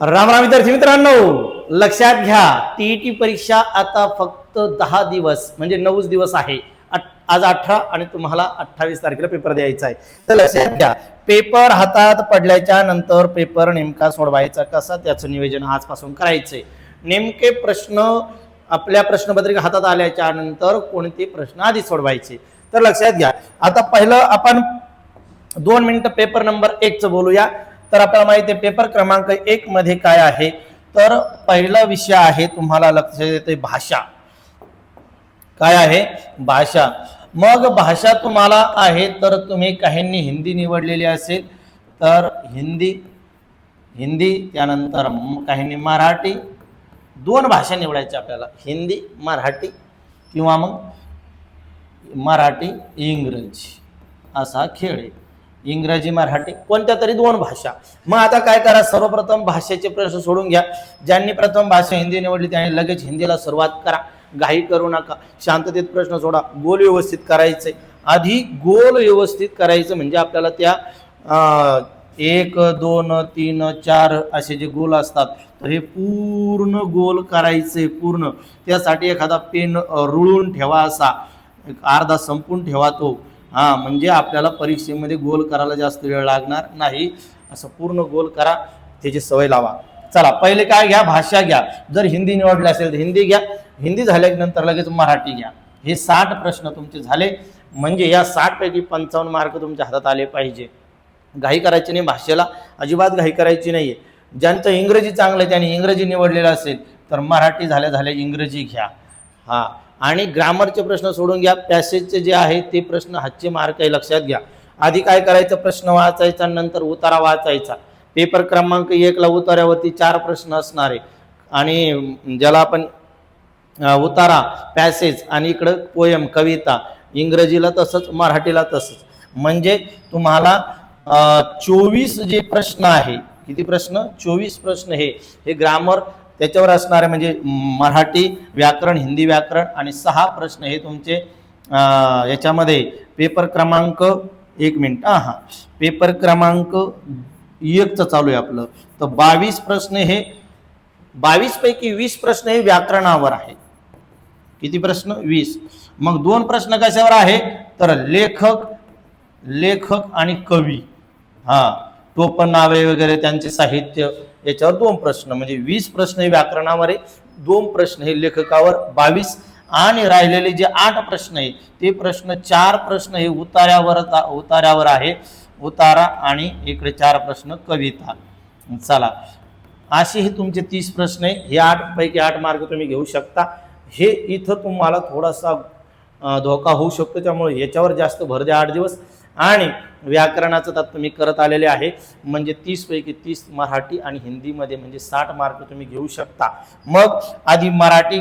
राम राम विद्यार्थी मित्रांनो, लक्षात घ्या टीईटी परीक्षा आता फक्त 10 दिवस म्हणजे 9 दिवस आहे. आज 18 आणि तुम्हाला 28 तारखेला पेपर द्यायचा आहे. तर लक्षात घ्या, पेपर हातात पडल्याच्या नंतर पेपर नेमका सोडवायचा कसा त्याचं नियोजन आजपासून करायचंय. नेमके प्रश्न आपल्या प्रश्नपत्रिका हातात आल्याच्या नंतर कोणते प्रश्न आधी सोडवायचे. तर लक्षात घ्या, आता पहिलं आपण 2 मिनिटं पेपर नंबर 1 चं बोलूया. तर आपल्याला माहिती आहे पेपर क्रमांक 1 मध्ये काय आहे. तर पहिला विषय आहे तुम्हाला लक्षात येते भाषा. काय आहे? भाषा. मग भाषा तुम्हाला आहे तर तुम्ही काहींनी हिंदी निवडलेली असेल तर हिंदी त्यानंतर काहींनी मराठी. 2 भाषा निवडायच्या आपल्याला, हिंदी मराठी किंवा मग मराठी इंग्रजी असा खेळ आहे. इंग्रजी मराठी कोणत्या तरी 2 भाषा. मग आता काय करा, सर्वप्रथम भाषेचे प्रश्न सोडून घ्या. ज्यांनी प्रथम भाषा हिंदी निवडली त्यांनी लगेच हिंदीला सुरुवात करा. घाई करू नका, शांततेत प्रश्न सोडा. गोल व्यवस्थित करायचे. आधी गोल व्यवस्थित करायचं म्हणजे आपल्याला त्या 1 2 3 4 असे जे गोल असतात तर हे पूर्ण गोल करायचे. पूर्ण त्यासाठी एखादा पेन रुळून ठेवा, असा अर्धा संपून ठेवा तो. म्हणजे आपल्याला परीक्षेमध्ये गोल करायला जास्त वेळ लागणार नाही. असं पूर्ण गोल करा, त्याची सवय लावा. चला, पहिले काय घ्या, भाषा घ्या. जर हिंदी निवडले असेल तर हिंदी घ्या. हिंदी झाल्यानंतर लगेच मराठी घ्या. हे 60 प्रश्न तुमचे झाले. म्हणजे या 60 पैकी 55 मार्क तुमच्या हातात आले पाहिजे. घाई करायची नाही, भाषेला अजिबात घाई करायची नाहीये. ज्यांचं इंग्रजी चांगलं आहे त्यांनी इंग्रजी निवडलेलं असेल तर मराठी झाल्या इंग्रजी घ्या. आणि ग्रामरचे प्रश्न सोडून घ्या. पॅसेजचे जे आहे ते प्रश्न हातचे मार्क आहे, लक्षात घ्या. आधी काय करायचं, प्रश्न वाचायचा, नंतर उतारा वाचायचा. पेपर क्रमांक 1 ला उतार्यावरती 4 प्रश्न असणार आहे. आणि ज्याला आपण उतारा, पॅसेज आणि इकडं पोयम, कविता. इंग्रजीला तसंच, मराठीला तसंच. म्हणजे तुम्हाला 24 जे प्रश्न आहे, किती प्रश्न? 24 प्रश्न हे ग्रामर त्याच्यावर असणार आहे. म्हणजे मराठी व्याकरण, हिंदी व्याकरण आणि 6 प्रश्न हे तुमचे याच्यामध्ये पेपर क्रमांक 1 मिनिट पेपर क्रमांक 1 चं चालू आहे आपलं. तर 22 प्रश्न हे 22 पैकी 20 प्रश्न हे व्याकरणावर आहे. किती प्रश्न? 20. मग 2 प्रश्न कशावर आहे तर लेखक आणि कवी. टोपण नावे वगैरे त्यांचे साहित्य याच्यावर 2 प्रश्न. म्हणजे 20 प्रश्न हे व्याकरणावर आहे, 2 प्रश्न हे लेखकावर, 22. आणि राहिलेले जे 8 प्रश्न आहे ते प्रश्न 4 प्रश्न हे उतार्यावर आहे. उतारा आणि इकडे 4 प्रश्न कविता. चला, असे हे तुमचे 30 प्रश्न आहे. हे 8 पैकी 8 मार्क तुम्ही घेऊ शकता. हे इथं तुम्हाला थोडासा धोका होऊ शकतो, त्यामुळे याच्यावर जास्त भर द्या 8 दिवस. आणि व्याकरणाचं तत्व मी करत आलेले आहे. म्हणजे 30 पैकी 30 मराठी आणि हिंदीमध्ये, म्हणजे 60 मार्क तुम्ही घेऊ शकता. मग आधी मराठी,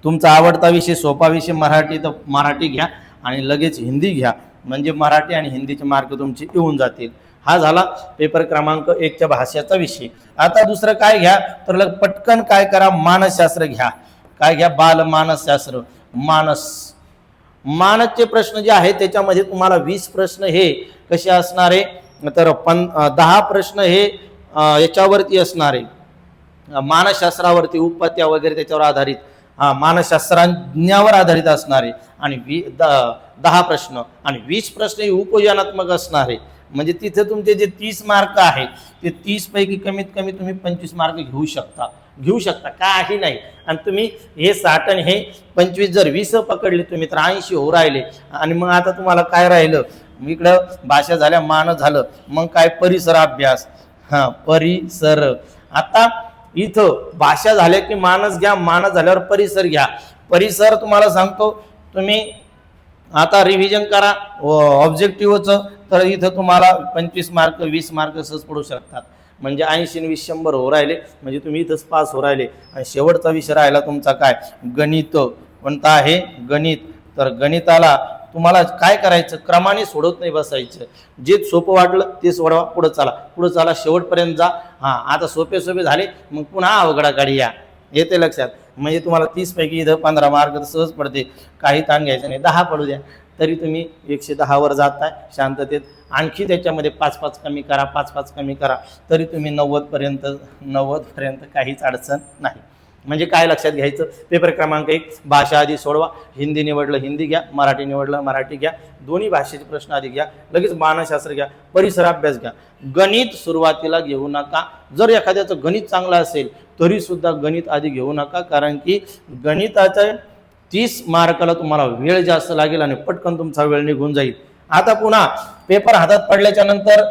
तुमचा आवडता विषय, सोपा विषय मराठी, तर मराठी घ्या आणि लगेच हिंदी घ्या. म्हणजे मराठी आणि हिंदीचे मार्क तुमचे येऊन जातील. हा झाला पेपर क्रमांक 1 च्या भाषेचा विषय. आता दुसरं काय घ्या तर पटकन काय करा, मानसशास्त्र घ्या. काय घ्या? बाल मानसशास्त्र. मानसचे प्रश्न जे आहेत त्याच्यामध्ये तुम्हाला 20 प्रश्न हे कसे असणार आहे तर 10 प्रश्न हे याच्यावरती असणार आहे, मानसशास्त्रावरती, उत्पत्त्या वगैरे त्याच्यावर आधारित, मानसशास्त्रांवर आधारित असणार आहे. आणि 10 प्रश्न आणि 20 प्रश्न हे उपयोजनात्मक असणार आहे. म्हणजे तिथे तुमचे जे 30 मार्क आहेत ते 30 पैकी कमीत कमी तुम्ही 25 मार्क घेऊ शकता, काही नाही. आणि तुम्ही हे 60 आणि हे 25 जर 20 पकडले तुम्ही तर 80 हो राहिले. आणि मग आता तुम्हाला काय राहिलं, इकडं भाषा झाल्या, मानस झालं, मग काय परिसर अभ्यास. परिसर. आता इथं भाषा झाल्या की मानस घ्या, मानस झाल्यावर परिसर घ्या. परिसर तुम्हाला सांगतो, तुम्ही आता रिव्हिजन करा ऑब्जेक्टिव्हचं, तर इथं तुम्हाला 25 मार्क 20 मार्क सहज पडू शकतात. म्हणजे 80 आणि 20 100 हो राहिले, म्हणजे तुम्ही इथंच पास हो राहिले. आणि शेवटचा विषय राहिला तुमचा काय, गणित. कोणता आहे? गणित. तर गणिताला तुम्हाला काय करायचं, क्रमाने सोडवत नाही बसायचं. जे सोपं वाटलं ते सोडवा, पुढं चला, शेवटपर्यंत जा. आता सोपे झाले, मग पुन्हा अवघडाकडे या. येते लक्षात? म्हणजे तुम्हाला 30 पैकी इथं 15 मार्क सहज पडते. काही ताण घ्यायचं नाही, 10 पडू द्या. तरी तुम्ही 110 वर जाताय शांततेत. आणखी त्याच्यामध्ये 5-5 कमी करा, 5-5 कमी करा, तरी तुम्ही 90पर्यंत काहीच अडचण नाही. म्हणजे काय लक्षात घ्यायचं, पेपर क्रमांक 1 भाषा आधी सोडवा. हिंदी निवडलं हिंदी घ्या, मराठी निवडलं मराठी घ्या, दोन्ही भाषेचे प्रश्न आधी घ्या, लगेच मानसशास्त्र घ्या, परिसर अभ्यास घ्या. गणित सुरुवातीला घेऊ नका. जर एखाद्याचं गणित चांगलं असेल तरी सुद्धा गणित आधी घेऊ नका, कारण की गणिताच्या 30 मार्काला तुम्हाला वेळ जास्त लागेल आणि पटकन तुमचा वेळ निघून जाईल. आता पुन्हा पेपर हातात पडल्याच्या नंतर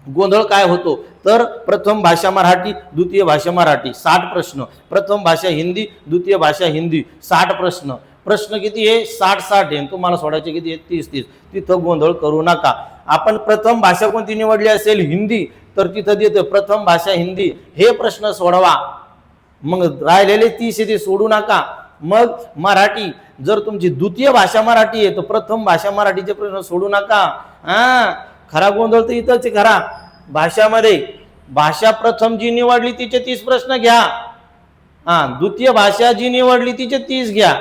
गोंधळ काय होतो, तर प्रथम भाषा मराठी, द्वितीय भाषा मराठी 60 प्रश्न, प्रथम भाषा हिंदी, द्वितीय भाषा हिंदी 60 प्रश्न. प्रश्न किती आहे, 60 आहे. तुम्हाला सोडायचे किती आहे, 30. तिथं गोंधळ करू नका. आपण प्रथम भाषा कोणती निवडली असेल हिंदी, तर तिथं देतं प्रथम भाषा हिंदी हे प्रश्न सोडवा. मग राहिलेले 30 ते सोडू नका. मग मराठी, जर तुमची द्वितीय भाषा मराठी आहे तर प्रथम भाषा मराठीचे प्रश्न सोडू नका. खरा गोंधळ तर इथंच आहे. खरा भाषामध्ये भाषा प्रथम जी निवडली तिचे 30 प्रश्न घ्या, द्वितीय भाषा जी निवडली तिचे 30 घ्या.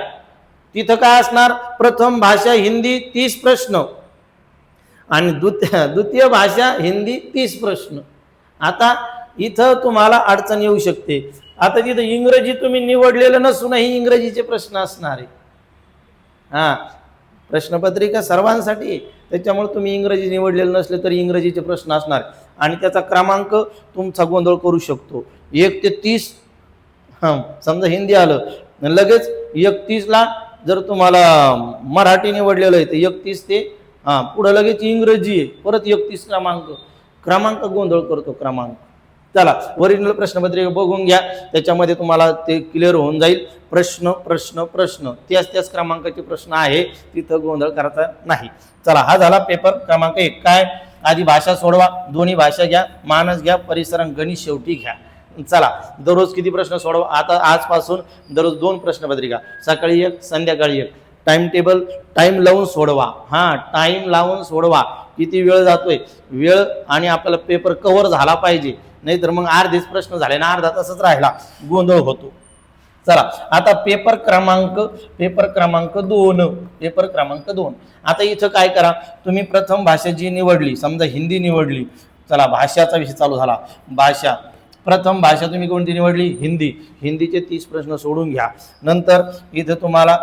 तिथं काय असणार, प्रथम भाषा हिंदी 30 प्रश्न आणि द्वितीय भाषा हिंदी 30 प्रश्न. आता इथं तुम्हाला अडचण येऊ शकते. आता तिथं इंग्रजी तुम्ही निवडलेलं नसूनही इंग्रजीचे प्रश्न असणार आहे. प्रश्नपत्रिका सर्वांसाठी आहे, त्याच्यामुळे तुम्ही इंग्रजी निवडलेलं नसले तरी इंग्रजीचे प्रश्न असणार आणि त्याचा क्रमांक तुमचा गोंधळ करू शकतो. 1 ते 30 समजा हिंदी आलं, लगेच 31ला जर तुम्हाला मराठी निवडलेलं आहे तर 31 ते पुढं लगेच इंग्रजी आहे, परत 31 क्रमांक गोंधळ करतो क्रमांक. चला ओरिजिनल प्रश्नपत्रिका बघून घ्या, त्याच्यामध्ये तुम्हाला ते क्लिअर होऊन जाईल. प्रश्न प्रश्न प्रश्न त्याच क्रमांकाचे प्रश्न आहे, तिथं गोंधळ करायचा नाही. चला हा झाला पेपर क्रमांक 1. काय, आधी भाषा सोडवा, दोन्ही भाषा घ्या, मानस घ्या, परिसर गणित शेवटी घ्या. चला दररोज किती प्रश्न सोडवा, आता आजपासून दररोज 2 प्रश्नपत्रिका, सकाळी 1 संध्याकाळी 1. टाइम टेबल टाइम लावून सोडवा. टाइम लावून सोडवा. किती वेळ जातोय, वेळ आणि आपल्याला पेपर कव्हर झाला पाहिजे, नाहीतर मग अर्धेच प्रश्न झाले ना अर्धा तासच राहिला, गोंधळ होतो. चला आता पेपर क्रमांक 2. आता इथं काय करा, तुम्ही प्रथम भाषा जी निवडली, समजा हिंदी निवडली, चला भाषाचा विषय चालू झाला. भाषा प्रथम भाषा तुम्ही कोणती निवडली, हिंदी, हिंदीचे 30 प्रश्न सोडून घ्या. नंतर इथं तुम्हाला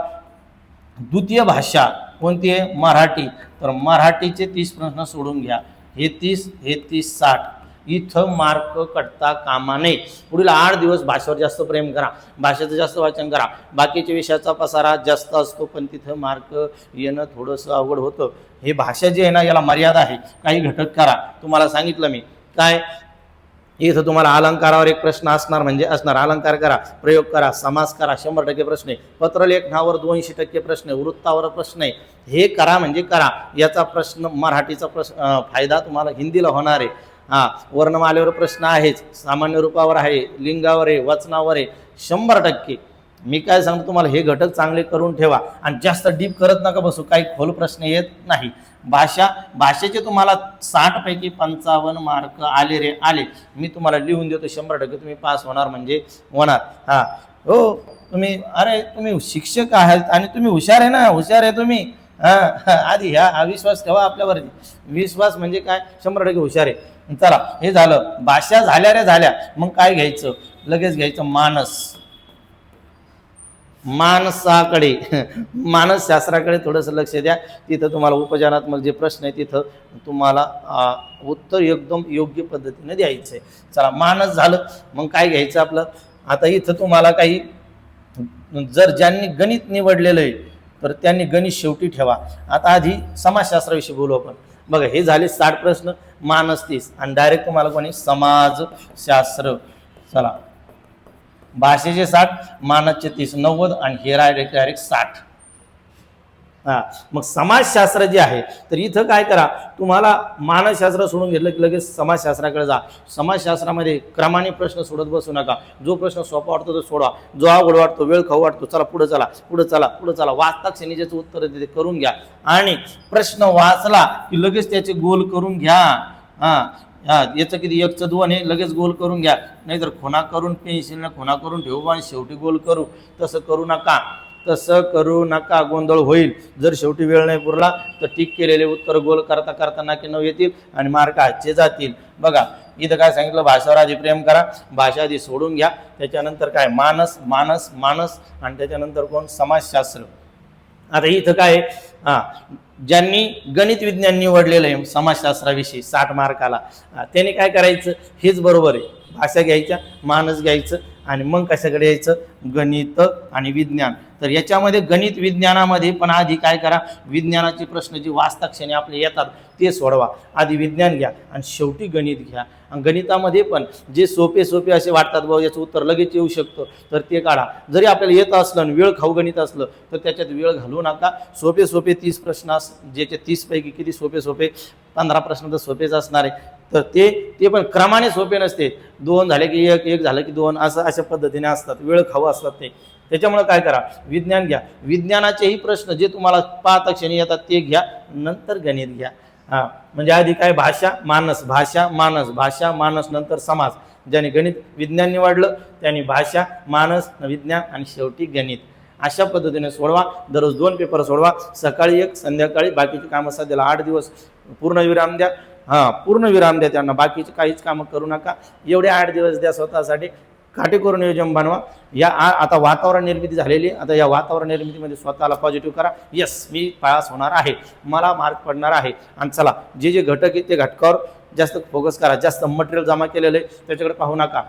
द्वितीय भाषा कोणती आहे, मराठी, तर मराठीचे 30 प्रश्न सोडून घ्या. हे 30 60. इथं मार्क कटता कामा नये. पुढील 8 दिवस भाषेवर जास्त प्रेम करा, भाषेचं जास्त वाचन करा. बाकीच्या विषयाचा पसारा जास्त असतो पण तिथं मार्क येणं थोडंसं अवघड होतं. हे भाषा जी आहे ना याला मर्यादा आहे, काही घटक करा. तुम्हाला सांगितलं मी काय, इथं तुम्हाला अलंकारावर एक प्रश्न असणार म्हणजे असणार, अलंकार करा, प्रयोग करा, समास करा, 100% प्रश्न आहे. पत्रलेखनावर 200% प्रश्न आहे, वृत्तावर प्रश्न आहे. हे करा म्हणजे करा. याचा प्रश्न मराठीचा प्रश्न फायदा तुम्हाला हिंदीला होणार आहे. वर्णमालेवर प्रश्न आहेच, सामान्य रूपावर आहे, लिंगावर आहे, वचनावर आहे, 100%. मी काय सांगतो तुम्हाला, हे घटक चांगले करून ठेवा आणि जास्त डीप करत नका बसू, काही खोल प्रश्न येत नाही. भाषेचे तुम्हाला 60 पैकी 55 मार्क आले. मी तुम्हाला लिहून देतो, 100% तुम्ही पास होणार म्हणजे होणार. हो तुम्ही शिक्षक आहात आणि तुम्ही हुशार आहे ना, हुशार आहे तुम्ही. आधी ह्या विश्वास ठेवा आपल्यावर. विश्वास म्हणजे काय, 100% हुशार आहे. चला हे झालं, भाषा झाल्या. मग काय घ्यायचं, लगेच घ्यायचं मानसशास्त्राकडे थोडंसं लक्ष द्या. तिथं तुम्हाला उपचारात्मक जे प्रश्न आहे तिथं तुम्हाला उत्तर एकदम योग्य पद्धतीने द्यायचं आहे. चला मानस झालं, मग काय घ्यायचं आपलं. आता इथं तुम्हाला काही, जर ज्यांनी गणित निवडलेलं आहे तर त्यांनी गणित शेवटी ठेवा. आता आधी समाजशास्त्राविषयी बोलू आपण. बघा हे झाले 60 प्रश्न, मानस 30 आणि डायरेक्ट तुम्हाला कोणी समाजशास्त्र. चला भाषेचे 60, मानसचे 30, 90 आणि हे डायरेक्ट 60. मग समाजशास्त्र जे आहे तर इथं काय करा, तुम्हाला मानसशास्त्र सोडून घेतलं की लगेच समाजशास्त्राकडे जा. समाजशास्त्रामध्ये क्रमाने प्रश्न सोडत बसू नका. जो प्रश्न सोपा वाटतो तो सोडवा, जो अवघड वाटतो, वेळ खाऊ वाटतो, चला पुढे चला. वाचता क्षणी ज्याचं उत्तर ते करून घ्या आणि प्रश्न वाचला की लगेच त्याचे गोल करून घ्या. याचं किती 1चं 2 हे लगेच गोल करून घ्या, नाहीतर खुणा करून पेन्सिलने खुणा करून ठेवू आणि शेवटी गोल करू, तसं करू नका. तसं करू नका, गोंधळ होईल. जर शेवटी वेळ नाही पुरला तर टिक केलेले उत्तर गोल करता करता नाकी 9 येतील आणि मार्क हातचे जातील. बघा इथं काय सांगितलं, भाषेवर आधी प्रेम करा, भाषा आधी सोडून घ्या, त्याच्यानंतर काय मानस मानस मानस आणि त्याच्यानंतर कोण समाजशास्त्र. आता इथं काय ज्यांनी गणित विज्ञान निवडलेलं आहे समाजशास्त्राविषयी 60 मार्काला, त्याने काय करायचं, हेच बरोबर आहे. भाषा घ्यायच्या, मानस घ्यायचं आणि मग कशाकडे यायचं, गणित आणि विज्ञान. तर याच्यामध्ये गणित विज्ञानामध्ये पण आधी काय करा, विज्ञानाचे प्रश्न जे वाचताक्षणी आपले येतात ते सोडवा. आधी विज्ञान घ्या आणि शेवटी गणित घ्या. आणि गणितामध्ये पण जे सोपे सोपे असे वाटतात बाबा याचं उत्तर लगेच येऊ शकतं तर ते काढा. जरी आपल्याला येत असलं आणि वेळ खाऊ गणित असलं तर त्याच्यात वेळ घालू नका. सोपे सोपे 30 प्रश्न ज्याचे 30 पैकी किती सोपे सोपे, 15 प्रश्न तर सोपेच असणार आहे. तर ते पण क्रमाने सोपे नसते, 2 झाले की 1, 1 झालं की 2, असं अशा पद्धतीने असतात, वेळ खाऊ असतात ते. त्याच्यामुळे काय करा, विज्ञान घ्या. विज्ञानाचेही प्रश्न जे तुम्हाला पाहता क्षणी येतात ते घ्या, नंतर गणित घ्या. म्हणजे आधी काय भाषा मानस, भाषा मानस, भाषा मानस, नंतर समाज. ज्याने गणित विज्ञान निवडलं त्यांनी भाषा मानस विज्ञान आणि शेवटी गणित. अशा पद्धतीने सोडवा. दररोज 2 पेपर सोडवा, सकाळी 1 संध्याकाळी. बाकीची कामं सध्याला 8 दिवस पूर्ण विराम द्या. पूर्ण विराम द्या त्यांना, बाकीचे काहीच कामं करू नका. एवढे 8 दिवस द्या स्वतःसाठी. काटेकोर नियोजन बनवा. आता वातावरण निर्मिती झालेली, आता या वातावरण निर्मितीमध्ये स्वतःला पॉझिटिव्ह करा. यस मी पास होणार आहे, मला मार्क पडणार आहे. आणि चला जे जे घटक आहेत ते घटकावर जास्त फोकस करा. जास्त मटेरियल जमा केलेलं आहे त्याच्याकडे पाहू नका.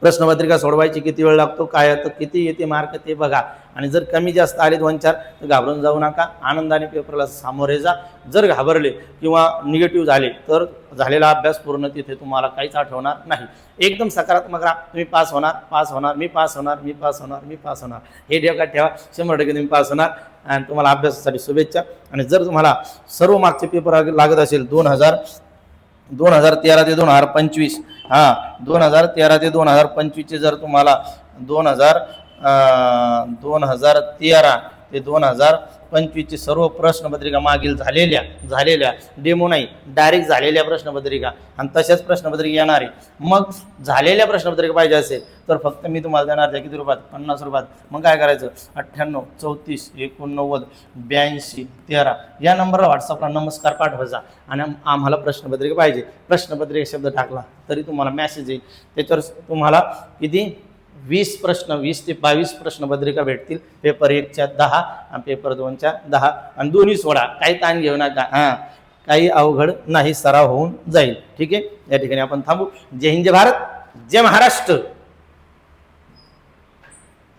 प्रश्नपत्रिका सोडवायची किती वेळ लागतो, काय येतं, किती येते मार्क ते बघा. आणि जर कमी जास्त आले 2-4 तर घाबरून जाऊ नका, आनंदाने पेपरला सामोरे जा. जर घाबरले किंवा निगेटिव्ह झाले तर झालेला अभ्यास पूर्ण तिथे तुम्हाला काहीच आठवणार नाही. एकदम सकारात्मक राहा. तुम्ही पास होणार, पास होणार, मी पास होणार, मी पास होणार, मी पास होणार, हे डोक्यात ठेवा. 100% तुम्ही पास होणार. आणि तुम्हाला अभ्यासासाठी शुभेच्छा. आणि जर तुम्हाला सर्व मार्कचे पेपर लागत असेल 2013 ते 2025, 2013 ते 2025 जर तुम्हाला 2013 ते 2025 सर्व प्रश्नपत्रिका मागील झालेल्या डेमो नाही, डायरेक्ट झालेल्या प्रश्नपत्रिका आणि तशाच प्रश्नपत्रिका येणार आहे. मग झालेल्या प्रश्नपत्रिका पाहिजे असेल तर फक्त मी तुम्हाला देणार त्या किती रुपयात, 50 रुपयात. मग काय करायचं, 98 34 89 82 13 या नंबरला व्हॉट्सअपला नमस्कार पाठवायचा आणि आम्हाला प्रश्नपत्रिका पाहिजे. प्रश्नपत्रिका शब्द टाकला तरी तुम्हाला मेसेज येईल. त्याच्यावर तुम्हाला किती 20 ते 22 प्रश्नपत्रिका भेटतील. पेपर 1च्या 10 आणि पेपर 2च्या 10 आणि दोन्ही सोडा, काही ताण घेऊ नका. काही अवघड नाही, सराव होऊन जाईल. ठीक आहे, या ठिकाणी आपण थांबू. जय हिंद, जय भारत, जय महाराष्ट्र.